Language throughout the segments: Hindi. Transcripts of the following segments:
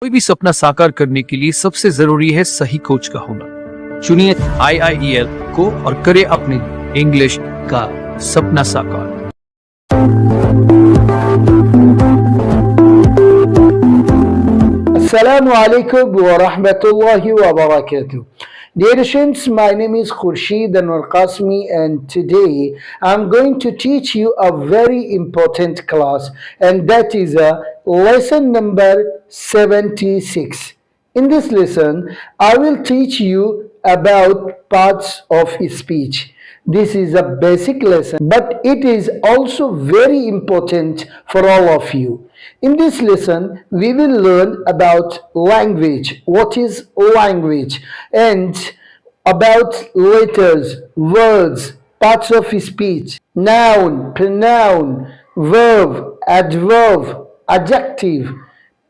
कोई भी सपना साकार करने के लिए सबसे जरूरी है सही कोच का होना। चुनिए IIEL को और करें अपने इंग्लिश का सपना साकार। Assalamu alaikum wa rahmatullahi wa barakatuh. Dear students, my name is Khurshid Anwar Qasmi and today I'm going to teach you a very important class, and that is a lesson number 76. In this lesson, I will teach you about parts of speech. This is a basic lesson, but it is also very important for all of you. In this lesson, we will learn about language, what is language, and about letters, words, parts of speech, noun, pronoun, verb, adverb, adjective,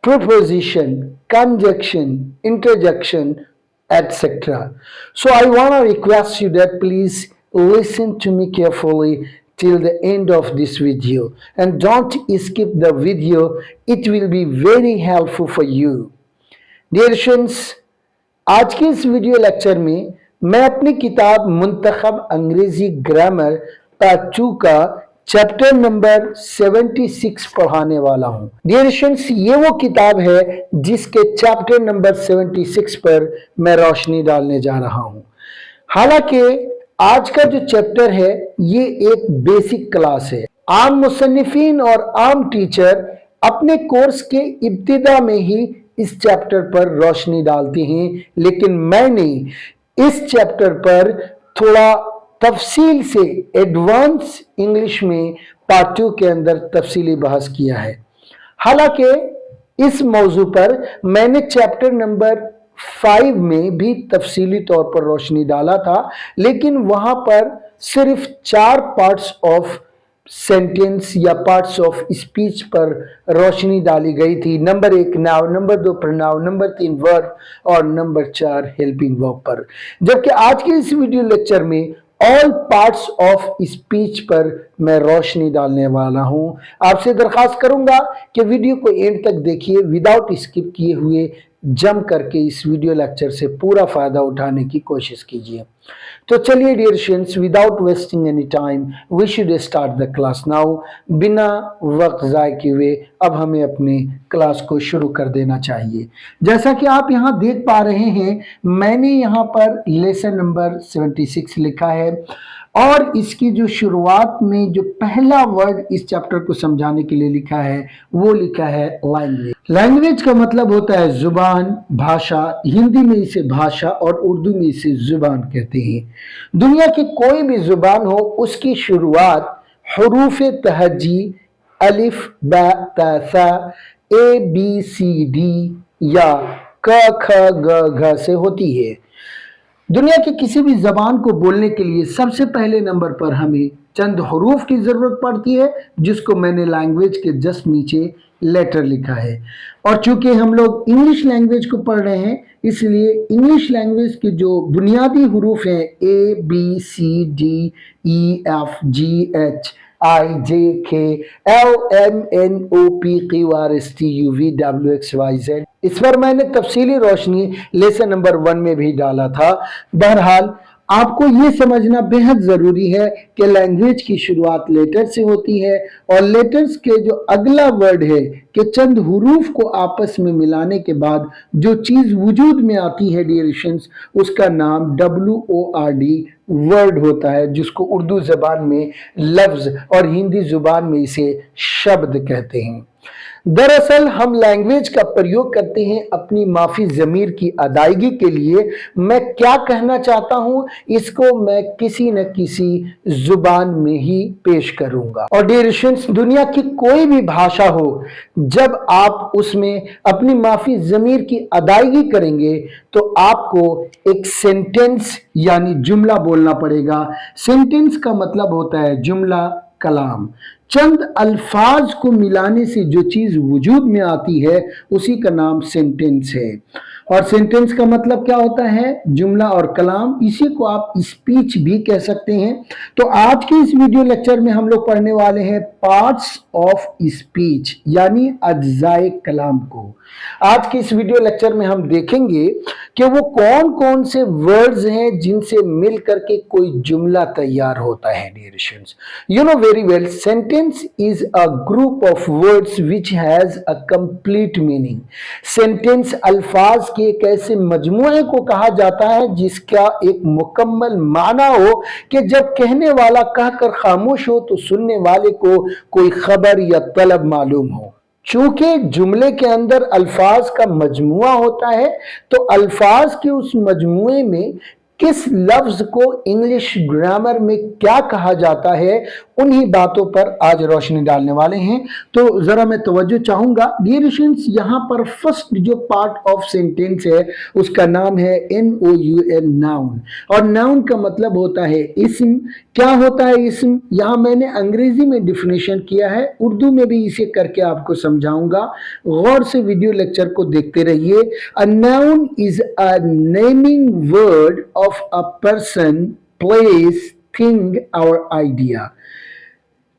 preposition, conjunction, interjection, etc. So I want to request you that please listen to me carefully till the end of this video and don't skip the video. It will be very helpful for you. Dear students, आज के इस वीडियो लेक्चर में मैं अपनी किताब मुंतखब अंग्रेजी ग्रामर पार्ट 2 का चैप्टर नंबर 76 पढ़ाने वाला हूं। डियर स्टूडेंट्स, ये वो किताब है जिसके चैप्टर नंबर 76 पर मैं रोशनी डालने जा रहा हूं। हालांकि आज का जो चैप्टर है ये एक बेसिक क्लास है। आम मुसन्निफीन और आम टीचर अपने कोर्स के इब्तिदा में ही इस चैप्टर पर रोशनी डालते हैं, लेकिन मैंने इस चैप्टर पर थोड़ा तफसील से एडवांस इंग्लिश में पार्ट 2 के अंदर तफसीली बहस किया है। हालांकि इस मौजू पर मैंने चैप्टर नंबर 5 में भी तफसीली तौर पर रोशनी डाला था, लेकिन वहां पर सिर्फ 4 पार्ट्स ऑफ सेंटेंस या पार्ट्स ऑफ स्पीच पर रोशनी डाली गई थी। Number 1 noun, number 2 pronoun, number 3 verb और नंबर 4 हेल्पिंग वर्ब पर। जबकि आज के इस वीडियो लेक्चर में ऑल पार्ट्स ऑफ स्पीच पर मैं रोशनी डालने वाला हूं। आपसे दरखास्त करूंगा कि वीडियो को एंड तक देखिए, विदाउट स्किप किए हुए जम करके इस वीडियो लेक्चर से पूरा फायदा उठाने की कोशिश कीजिए। तो चलिए dear students, without wasting any time we should start the class now. बिना वक्त ज़ाय किए हुए अब हमें अपने क्लास को शुरू कर देना चाहिए। जैसा कि आप यहाँ देख पा रहे हैं, मैंने यहाँ पर लेसन नंबर 76 लिखा है और इसकी जो शुरुआत में जो पहला वर्ड इस चैप्टर को समझाने के लिए लिखा है वो लिखा है लैंग्वेज। लैंग्वेज का मतलब होता है जुबान, भाषा। हिंदी में इसे भाषा और उर्दू में इसे जुबान कहते हैं। दुनिया की कोई भी जुबान हो, उसकी शुरुआत हुरूफ तहजी अलिफ बा ता सा ABCD या क ख ग घ से होती है। दुनिया की किसी भी जबान को बोलने के लिए सबसे पहले नंबर पर हमें चंद हरूफ की ज़रूरत पड़ती है, जिसको मैंने लैंग्वेज के जस्ट नीचे लेटर लिखा है। और चूंकि हम लोग इंग्लिश लैंग्वेज को पढ़ रहे हैं, इसलिए इंग्लिश लैंग्वेज के जो बुनियादी हरूफ हैं ABCDEFGHIJKLMNOPQRSTUVWXYZ, इस पर मैंने तफसीली रोशनी लेसन नंबर 1 में भी डाला था। बहरहाल आपको ये समझना बेहद ज़रूरी है कि लैंग्वेज की शुरुआत लेटर से होती है और लेटर्स के जो अगला वर्ड है कि चंद हुरूफ को आपस में मिलाने के बाद जो चीज़ वजूद में आती है डियर स्टूडेंट्स, उसका नाम WORD वर्ड होता है, जिसको उर्दू ज़बान में लफ्ज़ और हिंदी ज़ुबान में इसे शब्द कहते हैं। दरअसल हम लैंग्वेज का प्रयोग करते हैं अपनी माफी ज़मीर की अदायगी के लिए। मैं क्या कहना चाहता हूं, इसको मैं किसी न किसी जुबान में ही पेश करूंगा। और डियर स्टूडेंट्स, दुनिया की कोई भी भाषा हो, जब आप उसमें अपनी माफी ज़मीर की अदायगी करेंगे तो आपको एक सेंटेंस यानी जुमला बोलना पड़ेगा। सेंटेंस का मतलब होता है जुमला, कलाम। चंद अल्फाज को मिलाने से जो चीज़ वजूद में आती है उसी का नाम सेंटेंस है। और सेंटेंस का मतलब क्या होता है? जुमला और कलाम। इसी को आप स्पीच भी कह सकते हैं। तो आज के इस वीडियो लेक्चर में हम लोग पढ़ने वाले हैं पार्ट्स ऑफ स्पीच, यानी अज्जाए कलाम को। आज के इस वीडियो लेक्चर में हम देखेंगे कि वो कौन कौन से वर्ड्स हैं जिनसे मिल करके कोई जुमला तैयार होता है। Dear students, you know very well, sentence is a group of words which has a complete meaning. Sentence अल्फाज के एक ऐसे मजमूए को कहा जाता है जिसका एक मुकम्मल माना हो कि जब कहने वाला कहकर खामोश हो तो सुनने वाले को कोई खबर या तलब मालूम हो। चूंकि जुमले के अंदर अल्फाज का मजमुआ होता है, तो अल्फाज के उस मजमुए में किस लफ्ज को इंग्लिश ग्रामर में क्या कहा जाता है, उन्हीं बातों पर आज रोशनी डालने वाले हैं। तो जरा मैं तवज्जो चाहूंगा। डियर स्टूडेंट्स, यहाँ पर फर्स्ट जो पार्ट ऑफ सेंटेंस है उसका नाम है NOUN, नाउन। और नाउन का मतलब होता है इस्म। क्या होता है इस्म? यहाँ मैंने अंग्रेजी में डिफिनेशन किया है, उर्दू में भी इसे करके आपको समझाऊंगा। गौर से वीडियो लेक्चर को देखते रहिए। A noun is a naming word of a person, place, thing or idea।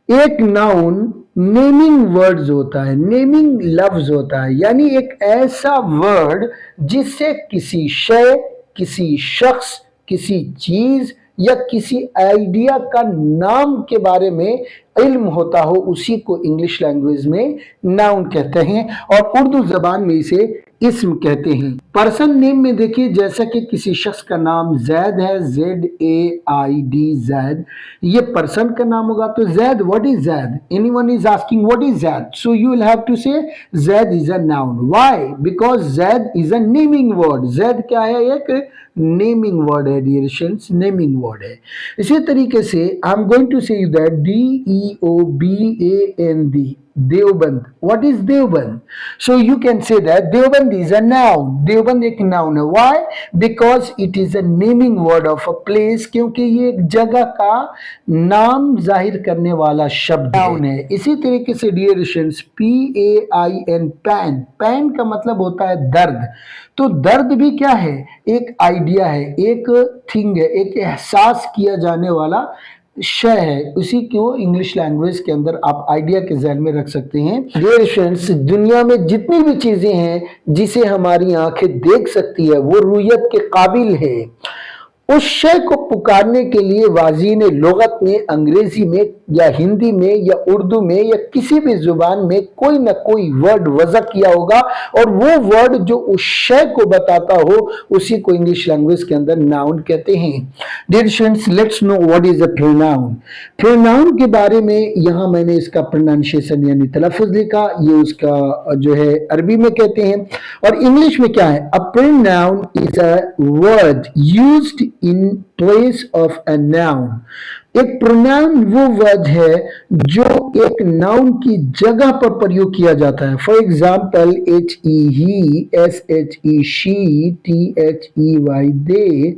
एक नाउन नेमिंग वर्ड्स होता है, नेमिंग लफ्ज होता है, यानी एक ऐसा वर्ड जिससे किसी शय, किसी शख्स, किसी चीज या किसी आइडिया का नाम के बारे में इल्म होता हो, उसी को इंग्लिश लैंग्वेज में नाउन कहते हैं और उर्दू जबान में इसे इस्म कहते हैं। पर्सन नेम में देखिए, जैसा कि किसी शख्स का नाम जैद है, ZAID, जैद, ये पर्सन का नाम होगा तो Zaid, what is Zaid? Anyone is asking what is Zaid, so you will have to say Zaid is a noun. Why? Because Zaid is a naming word. Zaid क्या है? एक नेमिंग वर्ड है। डियर स्टूडेंट्स, नेमिंग वर्ड है। इसी तरीके से I am going to say you that DEOBAND, Deoband. What is Deoband? So you can say that Deoband is a noun। Deoband एक नाउन है। Why? Because it is a naming word of a place, क्योंकि ये एक जगह का नाम जाहिर करने वाला शब्द नाउन है। इसी तरीके से dear students, PAIN, pain. Pain का मतलब होता है दर्द। तो दर्द भी क्या है? एक आइडिया है, एक थिंग है, एक एहसास किया जाने वाला शय है। उसी को इंग्लिश लैंग्वेज के अंदर आप आइडिया के ज़हन में रख सकते हैं। डियर फ्रेंड्स, दुनिया में जितनी भी चीजें हैं जिसे हमारी आंखें देख सकती है वो रुयत के काबिल है। उस शय को पुकारने के लिए वाज़ीन लुगत ने अंग्रेजी में या हिंदी में या उर्दू में या किसी भी जुबान में कोई ना कोई वर्ड वज़ा किया होगा और वो वर्ड जो उस शय को बताता हो उसी को इंग्लिश लैंग्वेज के अंदर नाउन कहते हैं। Dear students, let's know what is a pronoun. Pronoun के बारे में यहाँ मैंने इसका प्रोनाउंसिएशन यानी तलफ़ुज़ लिखा, ये उसका जो है अरबी में कहते हैं और इंग्लिश में क्या है? A pronoun is a word used in place of a noun। एक प्रोनाउन वो वर्ड है जो एक नाउन की जगह पर प्रयोग किया जाता है। For example, HE, SHE, she, THEY, they,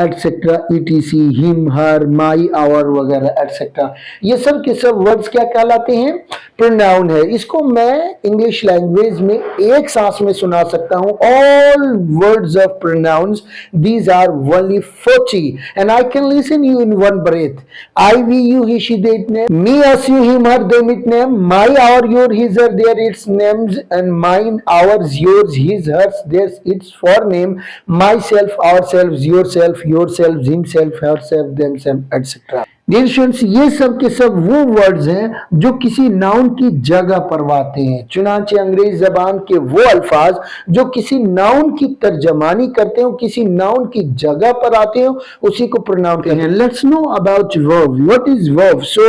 etcetera, ETC, him, her, my, our वगैरह एटसेट्रा, ये सब के सब वर्ड्स क्या कहलाते हैं? प्रोनाउन है। इसको मैं इंग्लिश लैंग्वेज में एक सांस में सुना सकता हूं। All words of pronouns, these are only 40 and I can listen you in one breath. I, we, you, he, she, they, it name, me, us, you, him, her, them, it name, my, our, your, his, her, their, its names and mine, ours, yours, his, hers, theirs, its for name, myself, ourself, yourself, yourself, himself, herself, themselves, etc. Dear students, ये सब के सब वो वर्ड्स हैं जो किसी नाउन की जगह पर आते हैं। चुनांचे अंग्रेज जबान के वो अल्फाज जो किसी नाउन की तर्जमानी करते हो, किसी नाउन की जगह पर आते हो, उसी को प्रोनाउन कहते हैं। Let's know about verb. What is verb? So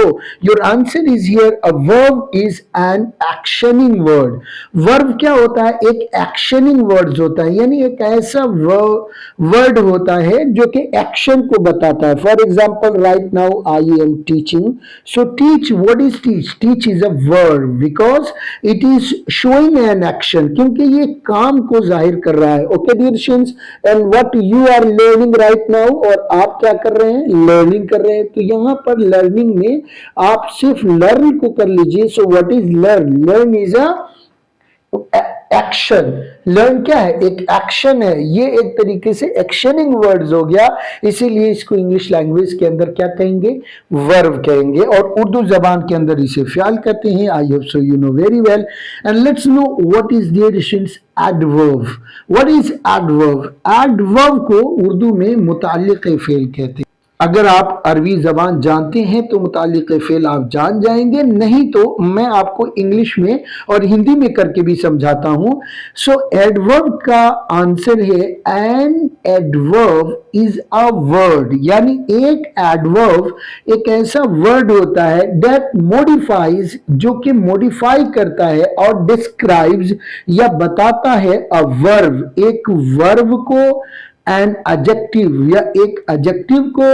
your answer is here, a verb is an actioning word. Verb क्या होता है? एक एक्शनिंग वर्ड्स होता है, यानी एक ऐसा वर्ड होता है जो कि एक्शन को बताता है। For example, right now I am teaching. So teach, what is teach? Teach is a verb because it is showing an action, क्योंकि ये काम को जाहिर कर रहा है। Okay dear students, and what you are learning right now, और आप क्या कर रहे हैं? Learning कर रहे हैं। तो यहाँ पर learning में आप सिर्फ learn को कर लीजिए। So what is learn? Learn is a action. Learn क्या है? एक एक्शन है, ये एक तरीके से एक्शनिंग वर्ड्स हो गया, इसीलिए इसको इंग्लिश लैंग्वेज के अंदर क्या कहेंगे? वर्ब कहेंगे, और उर्दू जबान के अंदर इसे फ़ियाल कहते हैं। I hope so you know very well, and let's know what is there since adverb. What is adverb? Adverb को उर्दू में मुताल्लिक़ फ़ेल कहते हैं। अगर आप अरबी जबान जानते हैं तो मुताल्लिक़ फ़ेल आप जान जाएंगे, नहीं तो मैं आपको इंग्लिश में और हिंदी में करके भी समझाता हूं। सो एडवर्ब का आंसर है an adverb is a word, यानी एक एडवर्ब एक ऐसा वर्ड होता है दैट मॉडिफाइज, जो कि मॉडिफाई करता है, और डिस्क्राइब्स या बताता है अ वर्ब, एक वर्ब को, एन एडजेक्टिव या एक एडजेक्टिव को,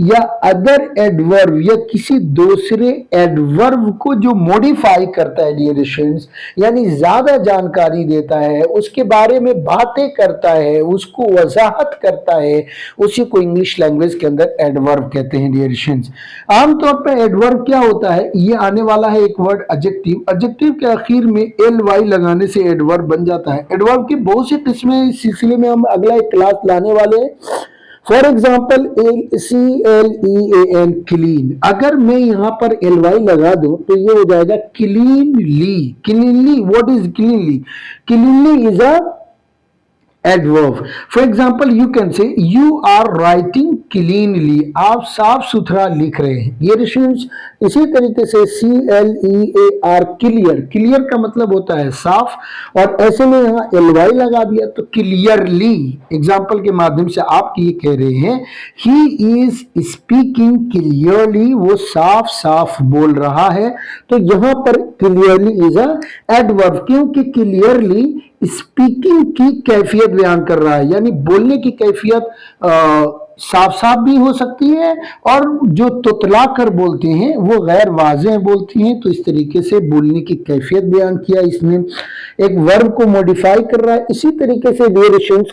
या अदर एडवर्ब या किसी दूसरे एडवर्ब को जो मॉडिफाई करता है डियर स्टूडेंट्स, यानी ज्यादा जानकारी देता है, उसके बारे में बातें करता है, उसको वजाहत करता है, उसी को इंग्लिश लैंग्वेज के अंदर एडवर्ब कहते हैं डियर स्टूडेंट्स। आमतौर पर एडवर्ब क्या होता है? ये आने वाला है एक वर्ड एडजेक्टिव। एडजेक्टिव के आखिर में एल वाई लगाने से एडवर्ब बन जाता है। एडवर्ब की बहुत सी किस्में, इस सिलसिले में हम अगला एक क्लास लाने वाले हैं। For example CLEAN, clean. अगर मैं यहां पर LY लगा दूं तो ये हो जाएगा cleanly. Cleanly, what is cleanly? Cleanly is a adverb. For example, you can say you are writing cleanly. आप साफ सुथरा लिख रहे हैं। ये स्टूडेंट्स इसी तरीके से CLEAR, क्लियर। क्लियर का मतलब होता है साफ, और ऐसे में यहाँ LY लगा दिया तो क्लियरली। एग्जाम्पल के माध्यम से आप ये कह रहे हैं ही इज स्पीकिंग क्लियरली, वो साफ साफ बोल रहा है। तो यहाँ पर क्लियरली इज अ एडवर्ब, क्योंकि क्लियरली स्पीकिंग की कैफियत बयान कर रहा है, यानी बोलने की कैफियत साफ साफ भी हो सकती है, और जो तुतला कर बोलते हैं वो गैर वाज़ेह बोलती हैं। तो इस तरीके से बोलने की कैफियत बयान किया, इसमें एक वर्ब को मॉडिफाई कर रहा है। इसी तरीके से QUICKLY,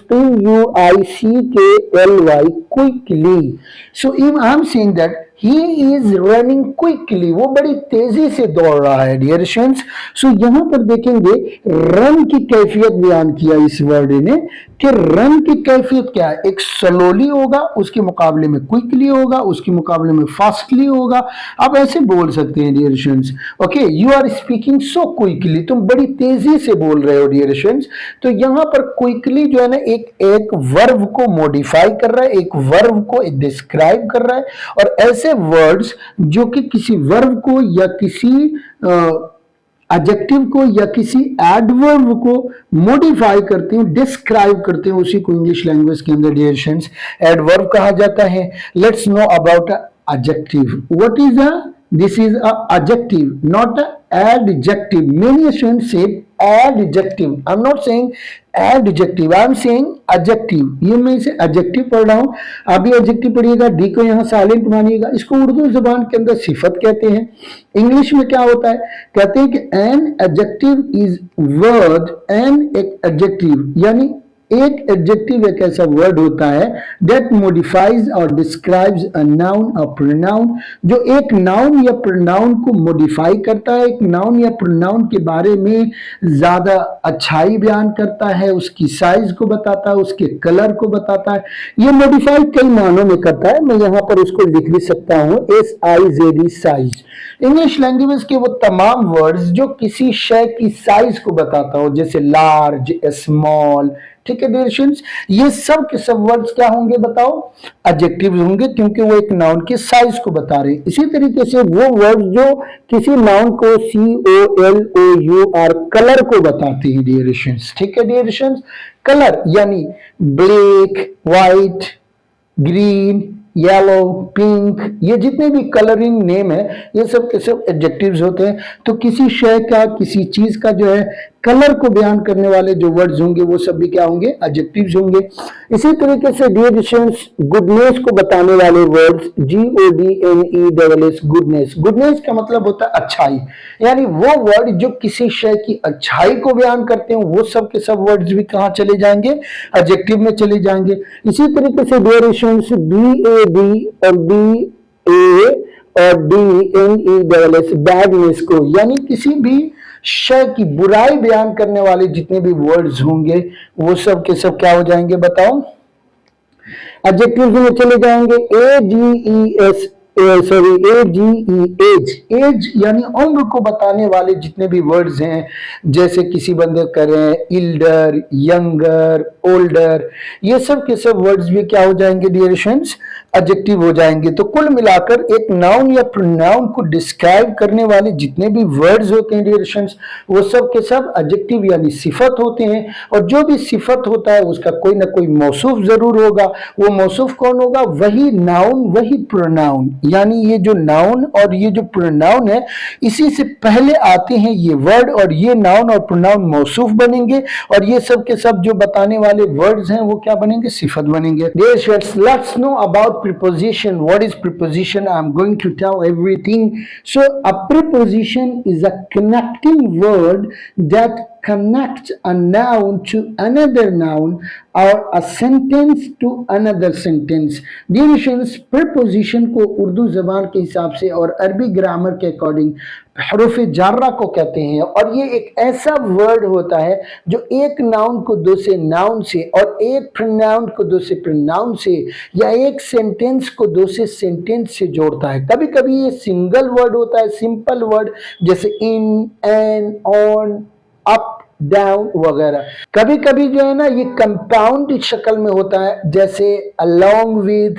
quickly. So I am saying that he is running quickly, वो बड़ी तेजी से दौड़ रहा है डियर स्टूडेंट्स। सो यहां पर देखेंगे रन की कैफियत बयान किया इस वर्ड ने, कि रन की कैफियत क्या है? एक स्लोली होगा, उसके मुकाबले में क्विकली होगा, उसके मुकाबले में फास्टली होगा। आप ऐसे बोल सकते हैं dear students. Okay, you are speaking so quickly, तुम बड़ी तेजी से बोल रहे हो डियर स्टूडेंट्स। तो यहां पर क्विकली जो है ना, एक वर्ब को मॉडिफाई कर रहा है, एक वर्ब को डिस्क्राइब कर रहा है, और ऐसे वर्ड्स जो कि किसी वर्ब को या किसी एडजेक्टिव को या किसी एडवर्ब को मॉडिफाई करते हैं, डिस्क्राइब करते हैं, उसी को इंग्लिश लैंग्वेज के अंदर डियर स्टूडेंट्स एडवर्ब कहा जाता है। Let's know about adjective. What is a? This is a adjective, not a adjective. Many students say adjective. I'm not saying adjective. I'm saying adjective. ये मैं इसे adjective पढ़ रहा हूँ, आप भी adjective पढ़िएगा, डी को यहाँ साइलेंट मानिएगा। इसको उर्दू जबान के अंदर सिफत कहते हैं। इंग्लिश में क्या होता है? कहते हैं कि an adjective is word, an एक adjective, यानी एक एडजेक्टिव एक ऐसा वर्ड होता है दैट मॉडिफाइज और डिस्क्राइब्स अ नाउन और प्रोनाउन, जो एक नाउन या प्रोनाउन को मॉडिफाई करता है, एक नाउन या प्रोनाउन के बारे में ज्यादा अच्छाई बयान करता है, उसकी साइज को बताता है, उसके कलर को बताता है। ये मॉडिफाई कई मानों में करता है, मैं यहाँ पर इसको लिख भी सकता हूँ, SIZD, साइज। इंग्लिश लैंग्वेज के वो तमाम वर्ड्स जो किसी शय की साइज को बताता हो, जैसे लार्ज, स्मॉल, ठीक है डियर स्टूडेंट्स, ये सब के सब वर्ड्स क्या होंगे बताओ? एडजेक्टिव होंगे, क्योंकि वो एक नाउन की साइज को बता रहे हैं। इसी तरीके से वो वर्ड जो किसी नाउन को COLOUR कलर को बताते हैं डियर स्टूडेंट्स, ठीक है डियर स्टूडेंट्स। कलर यानी black, white, green, yellow, pink, ये जितने भी कलरिंग नेम है ये सब के सब एडजेक्टिव्स होते हैं। तो किसी शय का, किसी चीज का जो है कलर को बयान करने वाले जो वर्ड्स होंगे वो सब भी क्या होंगे? एडजेक्टिव्स होंगे। इसी तरीके से डियर स्टूडेंट्स गुडनेस को बताने वाले वर्ड्स GODNESS, गुडनेस। गुडनेस का मतलब होता है अच्छाई, यानी वो वर्ड जो किसी शय की अच्छाई को बयान करते हैं वो सब के सब वर्ड्स भी कहाँ चले जाएंगे? एडजेक्टिव में चले जाएंगे। इसी तरीके से डियर स्टूडेंट्स BAD और BA और DNESS बैडनेस को, यानी किसी भी शय की बुराई बयान करने वाले जितने भी वर्ड्स होंगे वो सब के सब क्या हो जाएंगे बताओ, एडजेक्टिव में चले जाएंगे। AGES sorry AGE age, age यानी उम्र को बताने वाले जितने भी वर्ड्स हैं, जैसे किसी बंदे करें इल्डर, यंगर, ओल्डर, ये सब के सब वर्ड्स भी क्या हो जाएंगे डियर स्टूडेंट्स, एडजेक्टिव हो जाएंगे। तो कुल मिलाकर एक नाउन या प्रोनाउन को डिस्क्राइब करने वाले जितने भी वर्ड्स होते हैं डियर स्टूडेंट्स, वो सब के सब एडजेक्टिव यानी सिफत होते हैं। और जो भी सिफत होता है उसका कोई ना कोई मौसूफ जरूर होगा। वो मौसूफ कौन होगा, वही नाउन वही प्रोनाउन, यानी ये जो नाउन और ये जो प्रोनाउन है इसी से पहले आते हैं ये वर्ड, और ये नाउन और प्रोनाउन मौसूफ बनेंगे, और ये सब के सब जो बताने वाले वर्ड्स हैं वो क्या बनेंगे, सिफत बनेंगे। Dear students, let's know about preposition. What is preposition? I'm going to tell everything. So a preposition is a connecting word that connects a noun to another noun or a sentence to another sentence. Dear students, preposition को उर्दू जबान के हिसाब से और अरबी ग्रामर के अकॉर्डिंग हरूफ जार्रा को कहते हैं, और ये एक ऐसा वर्ड होता है जो एक नाउन को दूसरे नाउन से और एक प्रोनाउन को दूसरे प्रोनाउन से या एक सेंटेंस को दूसरे सेंटेंस से जोड़ता है। कभी कभी ये सिंगल वर्ड होता है, सिंपल वर्ड, जैसे इन, एन, ऑन, अप, डाउन वगैरह। कभी कभी जो है ना ये कंपाउंड शक्ल में होता है, जैसे along with,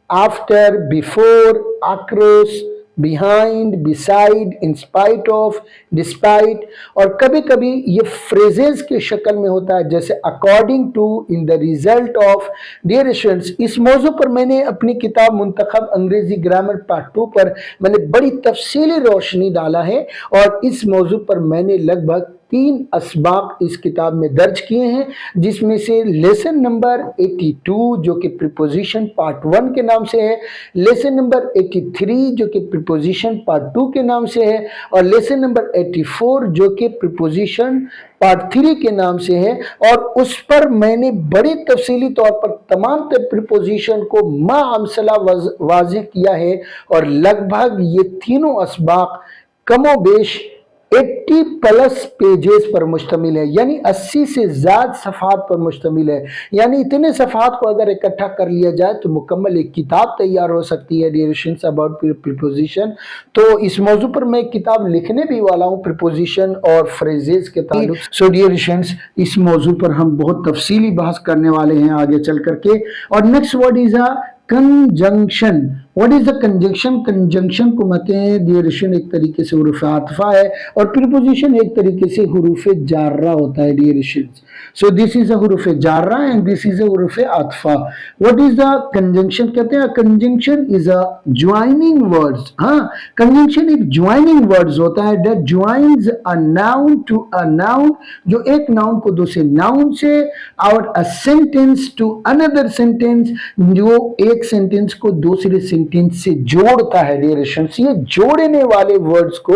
after, before, across, behind, beside, in spite of, despite. और कभी कभी ये फ्रेजेस के शक्ल में होता है, जैसे according to, in the result of. Dear students, इस मौजू पर मैंने अपनी किताब मुंतखब अंग्रेजी ग्रामर पार्ट 2 पर मैंने बड़ी तफसीली रोशनी डाला है, और इस मौजू पर मैंने लगभग 3 असबाक इस किताब में दर्ज किए हैं, जिसमें से लेसन नंबर 82 जो कि प्रीपोजिशन पार्ट 1 के नाम से है, लेसन नंबर 83 जो कि प्रीपोजिशन पार्ट 2 के नाम से है, और लेसन नंबर 84 जो कि प्रीपोजिशन पार्ट 3 के नाम से है। और उस पर मैंने बड़ी तफसीली तौर पर तमाम प्रीपोजिशन को माअमसला वाज़ेह किया है, और लगभग ये तीनों असबाक कमोबेश 80 प्लस पेजेस पर मुश्तमिल है, यानी 80 से ज्यादा सफ़हात पर मुश्तमिल है। यानी इतने सफ़हात को अगर इकट्ठा कर लिया जाए तो मुकम्मल एक किताब तैयार हो सकती है डियर स्टूडेंट्स अबाउट प्रीपोजिशन। तो इस मौजू पर मैं एक किताब लिखने भी वाला हूँ प्रीपोजिशन और फ्रेजेस के ताल्लुक। सो डियर स्टूडेंट्स, इस मौजू पर हम बहुत तफसीली बहस करने वाले हैं आगे चल करके। और next word is a conjunction. What is the conjunction? Conjunction को कहते हैं डियर स्टूडेंट एक तरीके से हुरूफ आतफा है, और प्रीपोजिशन एक तरीके से हुरूफ जार्रा होता है dear students. So this is a हुरूफ जार्रा एंड दिस इज अ हुरूफ आतफा। What is the conjunction? कहते हैं conjunction is a joining words. हाँ, कंजंक्शन एक ज्वाइनिंग वर्ड्स होता है that joins a noun to a noun, जो एक नाउन को दूसरे नाउन से, और a sentence to another sentence, जो एक सेंटेंस को दूसरे सेंटेंस से जोड़ता है डियर स्टूडेंट्स। ये जोड़ने वाले वर्ड्स को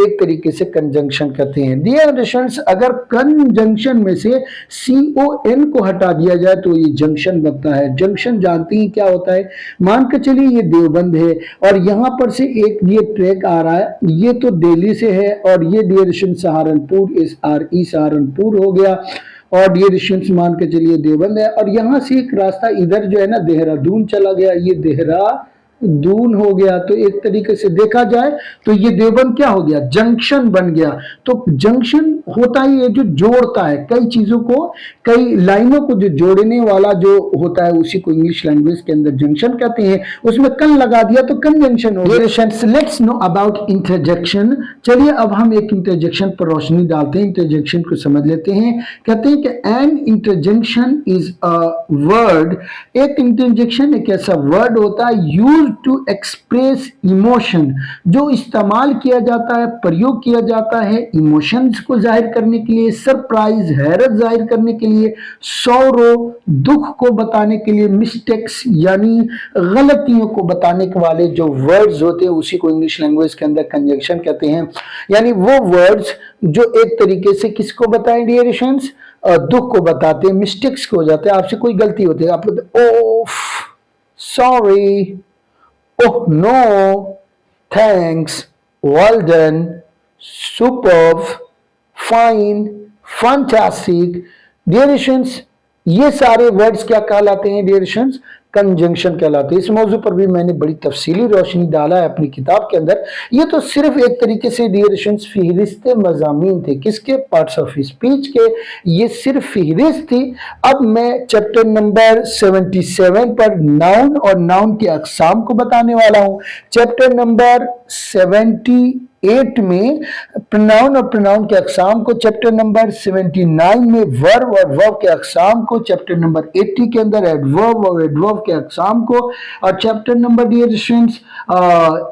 एक तरीके से कंजंक्शन कहते हैं डियर स्टूडेंट्स। अगर कंजंक्शन में से CON को हटा दिया जाए तो ये जंक्शन बनता है। जंक्शन जानती हैं क्या होता है? मान के चलिए ये देवबंद है, और यहां पर से एक ये ट्रैक आ रहा है, ये तो दिल्ली से है, और ये dear students Saharanpur, SRE Saharanpur हो गया, और डियर स्टूडेंट्स मान के चलिए देवबंद है, और यहाँ से एक रास्ता इधर जो है ना देहरादून चला गया, ये देहरादून हो गया। तो एक तरीके से देखा जाए तो ये देवबंद क्या हो गया? जंक्शन बन गया। तो जंक्शन होता ही है जो जोड़ता है कई चीजों को, कई लाइनों को जो जोड़ने वाला जो होता है, उसी को इंग्लिश लैंग्वेज के अंदर जंक्शन कहते हैं। उसमें कन लगा दिया तो कंजंक्शन हो गया। Let's know about interjection. चलिए अब हम एक इंटरजेक्शन पर रोशनी डालते हैं, इंटरजेक्शन को समझ लेते हैं। कहते हैं कि an interjection is a word. एक इंटरजेक्शन एक ऐसा वर्ड होता है यूज टू एक्सप्रेस इमोशन, जो इस्तेमाल किया जाता है, प्रयोग किया जाता है इमोशंस को जाहिर करने के लिए, सरप्राइज हैरत जाहिर करने के लिए, सौरो दुख को बताने के लिए, मिस्टेक्स यानी गलतियों को बताने के वाले जो वर्ड्स होते हैं उसी को इंग्लिश लैंग्वेज के अंदर कंजंक्शन कहते हैं। यानी वो वर्ड्स जो एक तरीके से किसको बताएं डियर स्टूडेंट्स? दुख को बताते हैं, मिस्टेक्स को हो जाते हैं। आपसे कोई गलती होती है, आप oh sorry, oh no, thanks, well done, superb, fine, fantastic. Dear students, ये सारे वर्ड्स क्या कहलाते हैं डियर स्टूडेंट्स? कंजंक्शन कहलाते हैं। इस मौजू पर भी मैंने बड़ी तफसीली रोशनी डाला है अपनी किताब के अंदर। ये तो सिर्फ एक तरीके से डियर स्टूडेंट्स फहरिस्त मज़ामीन थे, किसके? पार्ट्स ऑफ स्पीच के। ये सिर्फ फहरिस्त थी। अब मैं चैप्टर नंबर 77 पर नाउन और नाउन के अकसाम को बताने वाला हूँ। चैप्टर नंबर 78 में प्रोनाउन और प्रोनाउन के अकसाम को, चैप्टर नंबर 79 में वर्ब और वर्ब के अकसाम को, चैप्टर नंबर 80 के अंदर एडवर्ब और एडवर्ब के अकसाम को, और चैप्टर नंबर डियर स्टूडेंट्स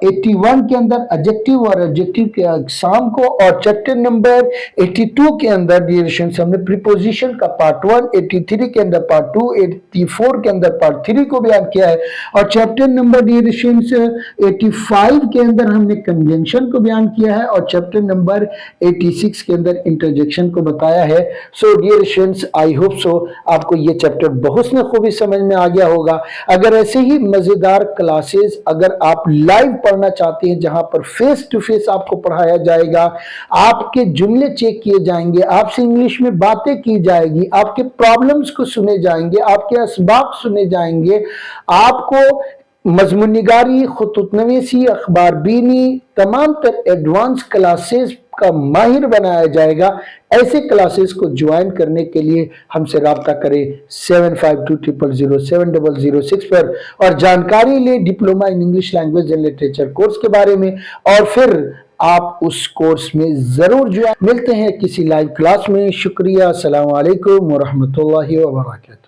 81 के अंदर एडजेक्टिव और एडजेक्टिव के अकसाम को, और चैप्टर नंबर 82 के अंदर डियर स्टूडेंट्स हमने प्रीपोजिशन का पार्ट 1, 83 के अंदर पार्ट 2, 84 के अंदर पार्ट 3 को बयान किया है, और चैप्टर नंबर डियर स्टूडेंट्स 85 के अंदर हमने कंजंक्शन को बयान किया है, और चैप्टर नंबर 86 के अंदर इंटरजेक्शन को बताया है। So dear students, I hope so आपको ये चैप्टर बहुत खूबी समझ में आ गया होगा। अगर ऐसे ही मजेदार क्लासेस अगर आप लाइव पढ़ना चाहते हैं, जहां पर फेस टू फेस आपको पढ़ाया जाएगा, आपके जुमले चेक किए जाएंगे, आपसे इंग्लिश में बातें की जाएगी, आपके प्रॉब्लम्स को सुने जाएंगे, आपके असबाब सुने जाएंगे, आपको मजमून निगारी, खुतूत नवीसी, अखबार बीनी, तमाम तर एडवांस क्लासेस का माहिर बनाया जाएगा। ऐसे क्लासेस को ज्वाइन करने के लिए हमसे राब्ता करें 7520007006 पर, और जानकारी लें diploma in English language and literature course के बारे में, और फिर आप उस कोर्स में जरूर ज्वाइन। मिलते हैं किसी लाइव क्लास में। शुक्रिया। अस्सलाम वालेकुम व रहमतुल्लाहि व बरकातहू।